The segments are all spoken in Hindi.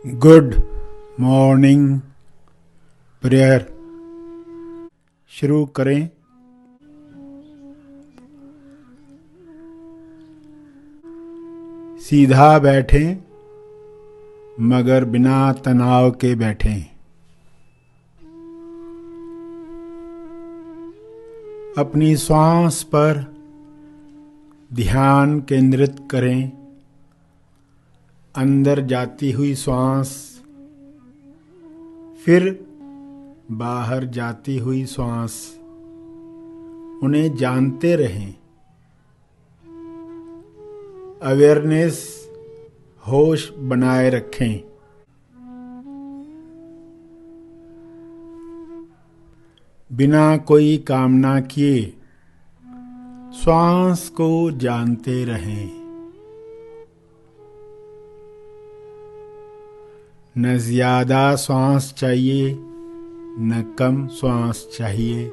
गुड मॉर्निंग प्रेयर शुरू करें। सीधा बैठें मगर बिना तनाव के बैठें। अपनी श्वास पर ध्यान केंद्रित करें। अंदर जाती हुई श्वास, फिर बाहर जाती हुई श्वास, उन्हें जानते रहें। अवेयरनेस, होश बनाए रखें। बिना कोई कामना किए श्वास को जानते रहें। न ज्यादा श्वास चाहिए न कम श्वास चाहिए।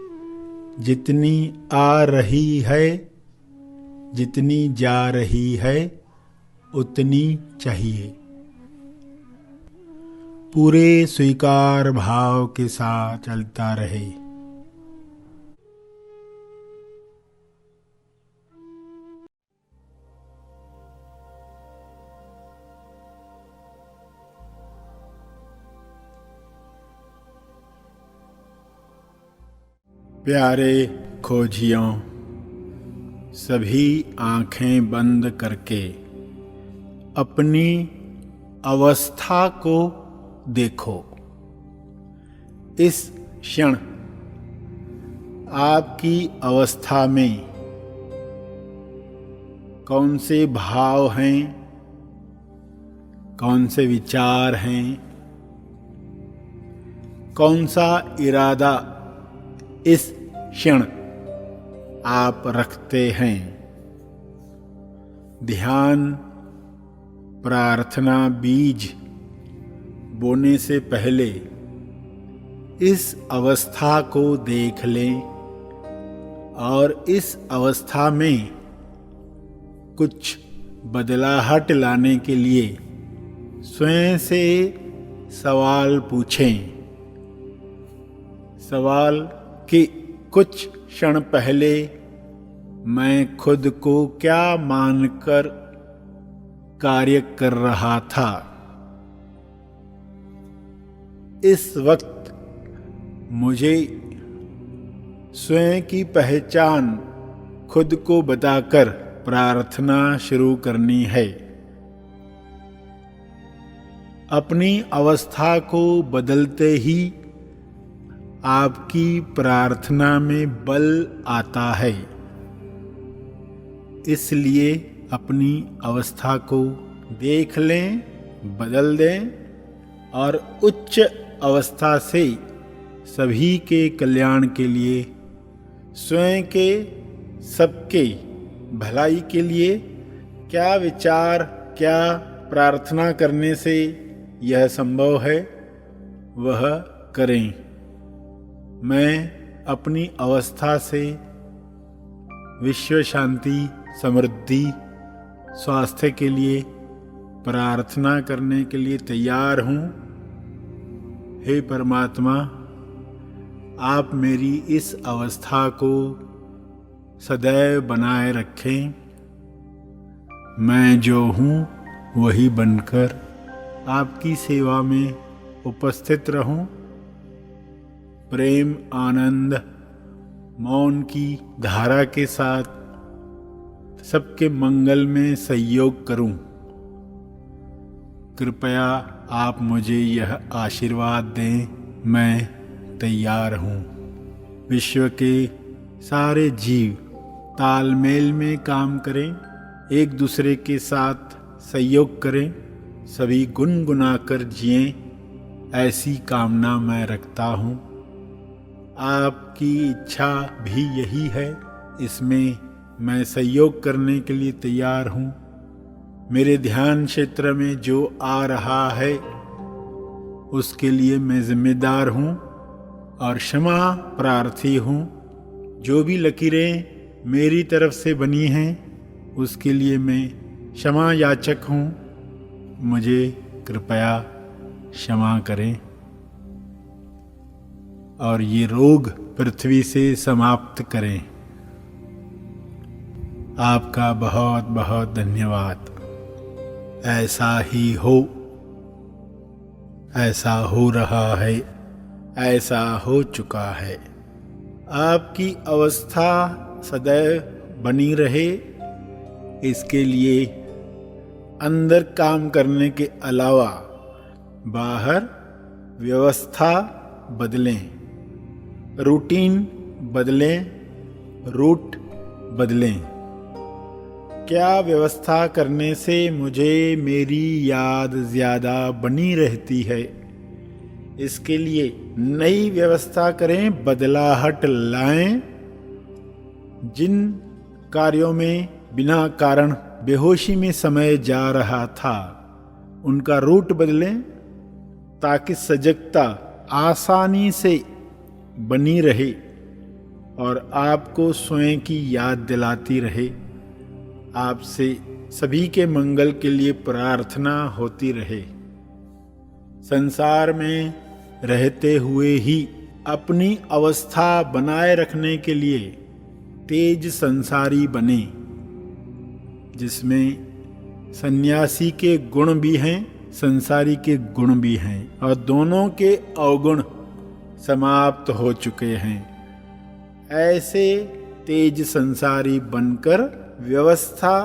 जितनी आ रही है, जितनी जा रही है, उतनी चाहिए। पूरे स्वीकार भाव के साथ चलता रहे। प्यारे खोजियों, सभी आंखें बंद करके अपनी अवस्था को देखो। इस क्षण आपकी अवस्था में कौन से भाव हैं, कौन से विचार हैं, कौन सा इरादा इस क्षण आप रखते हैं। ध्यान प्रार्थना बीज बोने से पहले इस अवस्था को देख लें और इस अवस्था में कुछ बदलाहट लाने के लिए स्वयं से सवाल पूछें। सवाल कि कुछ क्षण पहले मैं खुद को क्या मानकर कार्य कर रहा था। इस वक्त मुझे स्वयं की पहचान खुद को बताकर प्रार्थना शुरू करनी है। अपनी अवस्था को बदलते ही आपकी प्रार्थना में बल आता है। इसलिए अपनी अवस्था को देख लें, बदल दें और उच्च अवस्था से सभी के कल्याण के लिए, स्वयं के, सबके भलाई के लिए क्या विचार, क्या प्रार्थना करने से यह संभव है, वह करें। मैं अपनी अवस्था से विश्व शांति, समृद्धि, स्वास्थ्य के लिए प्रार्थना करने के लिए तैयार हूँ। हे परमात्मा, आप मेरी इस अवस्था को सदैव बनाए रखें। मैं जो हूँ वही बनकर आपकी सेवा में उपस्थित रहूं। प्रेम, आनंद, मौन की धारा के साथ सबके मंगल में सहयोग करूं। कृपया आप मुझे यह आशीर्वाद दें, मैं तैयार हूं। विश्व के सारे जीव तालमेल में काम करें, एक दूसरे के साथ सहयोग करें, सभी गुनगुनाकर जिएं, ऐसी कामना मैं रखता हूं। आपकी इच्छा भी यही है, इसमें मैं सहयोग करने के लिए तैयार हूँ। मेरे ध्यान क्षेत्र में जो आ रहा है उसके लिए मैं जिम्मेदार हूँ और क्षमा प्रार्थी हूँ। जो भी लकीरें मेरी तरफ से बनी हैं उसके लिए मैं क्षमा याचक हूँ। मुझे कृपया क्षमा करें और ये रोग पृथ्वी से समाप्त करें। आपका बहुत बहुत धन्यवाद। ऐसा ही हो, ऐसा हो रहा है, ऐसा हो चुका है। आपकी अवस्था सदैव बनी रहे, इसके लिए अंदर काम करने के अलावा बाहर व्यवस्था बदलें, रूटीन बदलें, रूट बदलें। क्या व्यवस्था करने से मुझे मेरी याद ज़्यादा बनी रहती है? इसके लिए नई व्यवस्था करें, बदलाहट लाएं। जिन कार्यों में बिना कारण बेहोशी में समय जा रहा था, उनका रूट बदलें ताकि सजगता आसानी से बनी रहे और आपको स्वयं की याद दिलाती रहे। आपसे सभी के मंगल के लिए प्रार्थना होती रहे। संसार में रहते हुए ही अपनी अवस्था बनाए रखने के लिए तेज संसारी बने, जिसमें सन्यासी के गुण भी हैं, संसारी के गुण भी हैं और दोनों के अवगुण समाप्त हो चुके हैं। ऐसे तेज संसारी बनकर व्यवस्था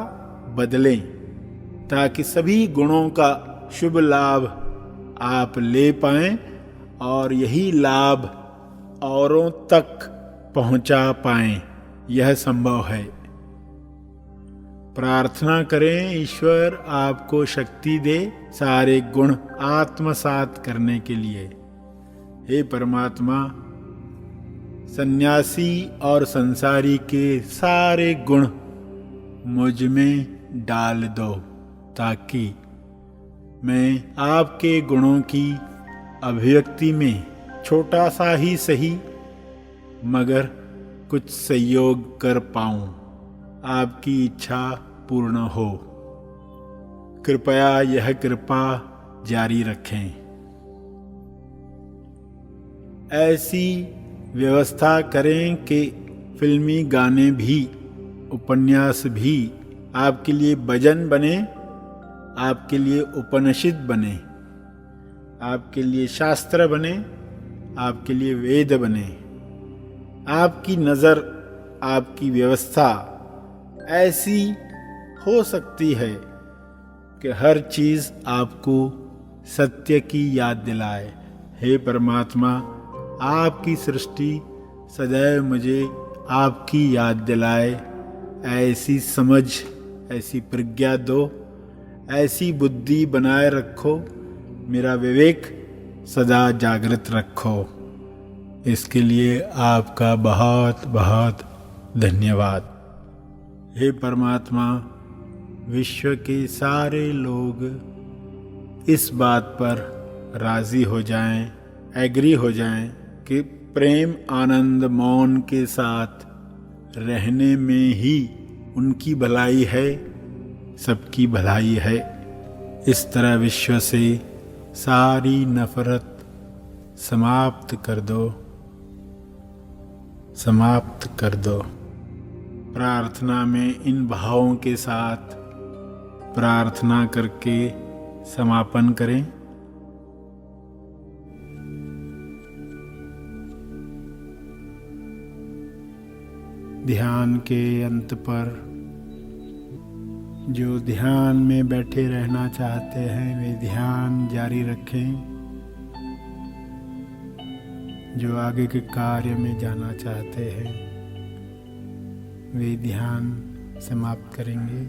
बदलें ताकि सभी गुणों का शुभ लाभ आप ले पाएं और यही लाभ औरों तक पहुंचा पाएं। यह संभव है। प्रार्थना करें, ईश्वर आपको शक्ति दे सारे गुण आत्मसात करने के लिए। हे परमात्मा, सन्यासी और संसारी के सारे गुण मुझ में डाल दो ताकि मैं आपके गुणों की अभिव्यक्ति में छोटा सा ही सही मगर कुछ सहयोग कर पाऊं। आपकी इच्छा पूर्ण हो। कृपया यह कृपा जारी रखें। ऐसी व्यवस्था करें कि फिल्मी गाने भी, उपन्यास भी आपके लिए भजन बने, आपके लिए उपनिषद बने, आपके लिए शास्त्र बने, आपके लिए वेद बने। आपकी नज़र, आपकी व्यवस्था ऐसी हो सकती है कि हर चीज़ आपको सत्य की याद दिलाए। हे परमात्मा, आपकी सृष्टि सदैव मुझे आपकी याद दिलाए। ऐसी समझ, ऐसी प्रज्ञा दो, ऐसी बुद्धि बनाए रखो, मेरा विवेक सदा जागृत रखो। इसके लिए आपका बहुत बहुत धन्यवाद। हे परमात्मा, विश्व के सारे लोग इस बात पर राज़ी हो जाएं, एग्री हो जाएं कि प्रेम, आनंद, मौन के साथ रहने में ही उनकी भलाई है, सबकी भलाई है। इस तरह विश्व से सारी नफरत समाप्त कर दो, समाप्त कर दो। प्रार्थना में इन भावों के साथ प्रार्थना करके समापन करें। ध्यान के अंत पर जो ध्यान में बैठे रहना चाहते हैं वे ध्यान जारी रखें। जो आगे के कार्य में जाना चाहते हैं वे ध्यान समाप्त करेंगे।